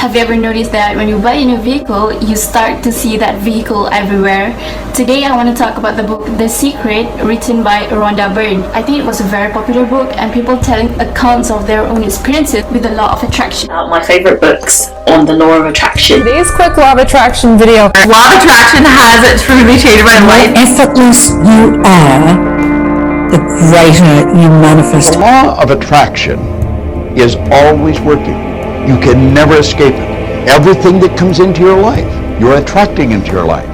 Have you ever noticed that when you buy a new vehicle, you start to see that vehicle everywhere? Today I want to talk about the book The Secret, written by Rhonda Byrne. I think it was a very popular book, and people telling accounts of their own experiences with the law of attraction. My favorite books on the law of attraction. Today's quick law of attraction video. Law of attraction has truly changed my life. The more effortless you are, the greater you manifest. The law of attraction is always working. You can never escape it. Everything that comes into your life, you're attracting into your life.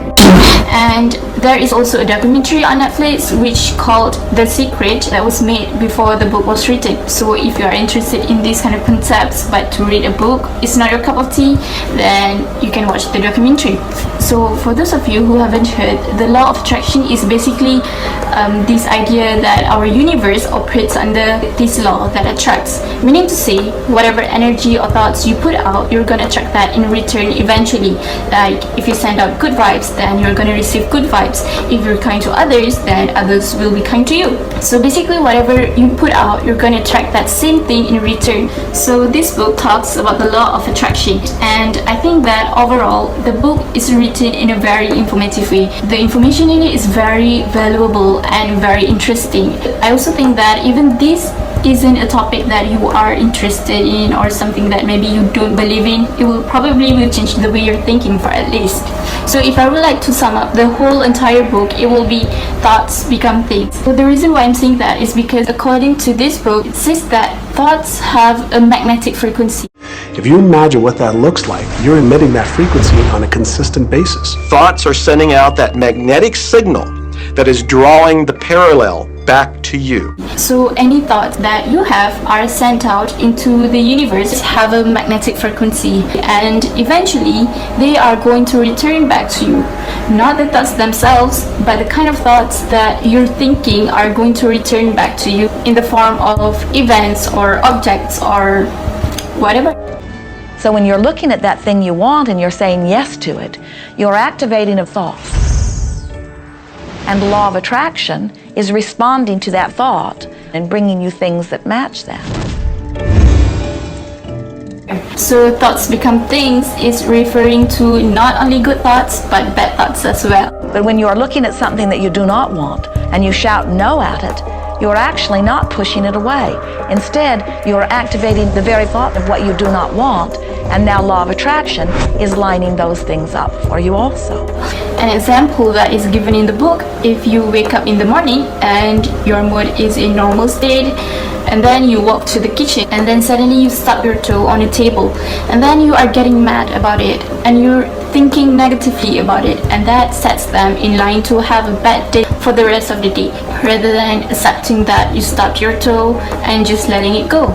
And there is also a documentary on Netflix which called The Secret that was made before the book was written. So if you are interested in these kind of concepts but to read a book is not your cup of tea, then you can watch the documentary. So for those of you who haven't heard, the law of attraction is basically this idea that our universe operates under this law that attracts. Meaning to say, whatever energy or thoughts you put out, you're gonna attract that in return eventually. Like if you send out good vibes, then you're gonna receive good vibes. If you're kind to others, then others will be kind to you. So basically whatever you put out, you're gonna attract that same thing in return. So this book talks about the law of attraction, and I think that overall the book is written in a very informative way. The information in it is very valuable and very interesting. I also think that even this isn't a topic that you are interested in or something that maybe you don't believe in, it will probably change the way you're thinking for at least. So if I would like to sum up the whole entire book, it will be thoughts become things. So the reason why I'm saying that is because according to this book, it says that thoughts have a magnetic frequency. If you imagine what that looks like, you're emitting that frequency on a consistent basis. Thoughts are sending out that magnetic signal that is drawing the parallel back to you. So any thoughts that you have are sent out into the universe, have a magnetic frequency, and eventually they are going to return back to you. Not the thoughts themselves, but the kind of thoughts that you're thinking are going to return back to you in the form of events or objects or whatever. So when you're looking at that thing you want and you're saying yes to it, you're activating a thought. And the law of attraction is responding to that thought and bringing you things that match that. So thoughts become things is referring to not only good thoughts but bad thoughts as well. But when you are looking at something that you do not want and you shout no at it, you're actually not pushing it away. Instead, you're activating the very thought of what you do not want, and now law of attraction is lining those things up for you also. An example that is given in the book, if you wake up in the morning and your mood is in normal state, and then you walk to the kitchen and then suddenly you stub your toe on a table, and then you are getting mad about it and you're thinking negatively about it, and that sets them in line to have a bad day for the rest of the day, rather than accepting that you stubbed your toe and just letting it go.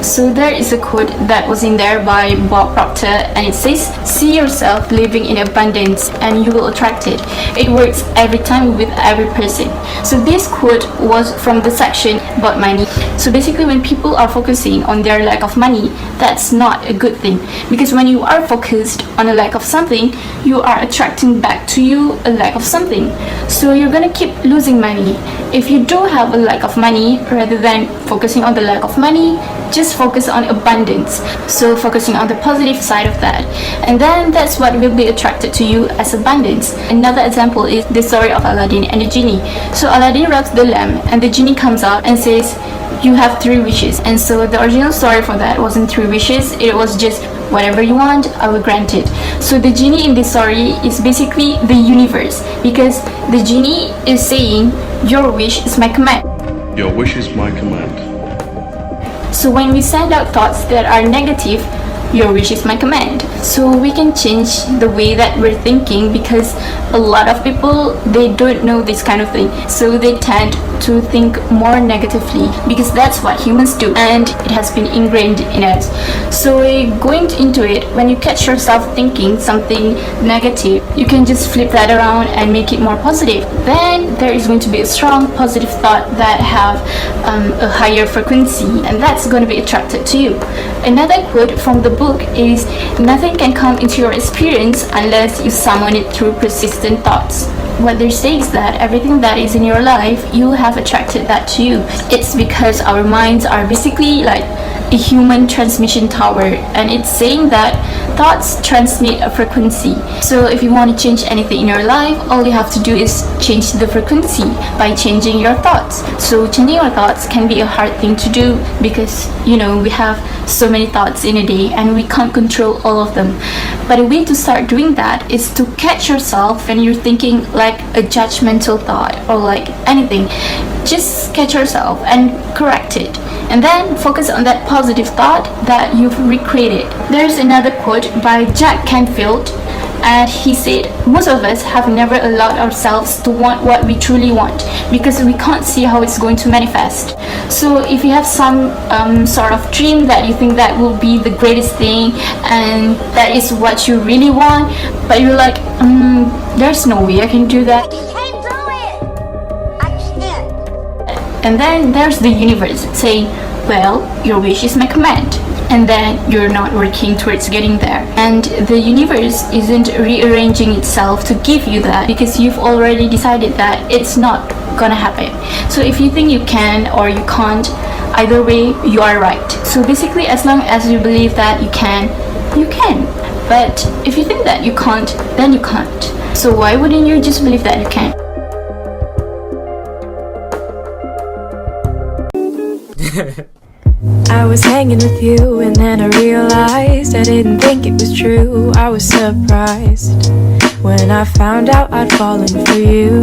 So there is a quote that was in there by Bob Proctor, and it says, "See yourself living in abundance and you will attract it. It works every time with every person." So this quote was from the section about money. So basically when people are focusing on their lack of money, that's not a good thing, because when you are focused on a lack of something, you are attracting back to you a lack of something. So you're gonna keep losing money. If you do have a lack of money, rather than focusing on the lack of money, just focus on abundance. So focusing on the positive side of that, and then that's what will be attracted to you as abundance. Another example is the story of Aladdin and the genie. So Aladdin rubs the lamp and the genie comes out and says, "You have 3 wishes." And so the original story for that wasn't 3 wishes, it was just whatever you want, I will grant it. So the genie in this story is basically the universe, because the genie is saying, "Your wish is my command." Your wish is my command. So when we send out thoughts that are negative, your wish is my command. So we can change the way that we're thinking, because a lot of people, they don't know this kind of thing. So they tend to think more negatively, because that's what humans do and it has been ingrained in us. So going into it, when you catch yourself thinking something negative, you can just flip that around and make it more positive. Then there is going to be a strong positive thought that have a higher frequency, and that's going to be attracted to you. Another quote from the book is, "Nothing can come into your experience unless you summon it through persistent thoughts." What they're saying is that everything that is in your life, you have attracted that to you. It's because our minds are basically like a human transmission tower, and it's saying that thoughts transmit a frequency. So if you want to change anything in your life, all you have to do is change the frequency by changing your thoughts. So changing your thoughts can be a hard thing to do because, you know, we have so many thoughts in a day and we can't control all of them. But a way to start doing that is to catch yourself when you're thinking like a judgmental thought or like anything. Just catch yourself and correct it, and then focus on that positive thought that you've recreated. There's another quote by Jack Canfield, and he said, most of us have never allowed ourselves to want what we truly want because we can't see how it's going to manifest. So if you have some sort of dream that you think that will be the greatest thing and that is what you really want, but you're like, there's no way I can do that. And then there's the universe saying, well, your wish is my command. And then you're not working towards getting there. And the universe isn't rearranging itself to give you that because you've already decided that it's not gonna happen. So if you think you can or you can't, either way, you are right. So basically, as long as you believe that you can, you can. But if you think that you can't, then you can't. So why wouldn't you just believe that you can? I was hanging with you and then I realized I didn't think it was true. I was surprised when I found out I'd fallen for you.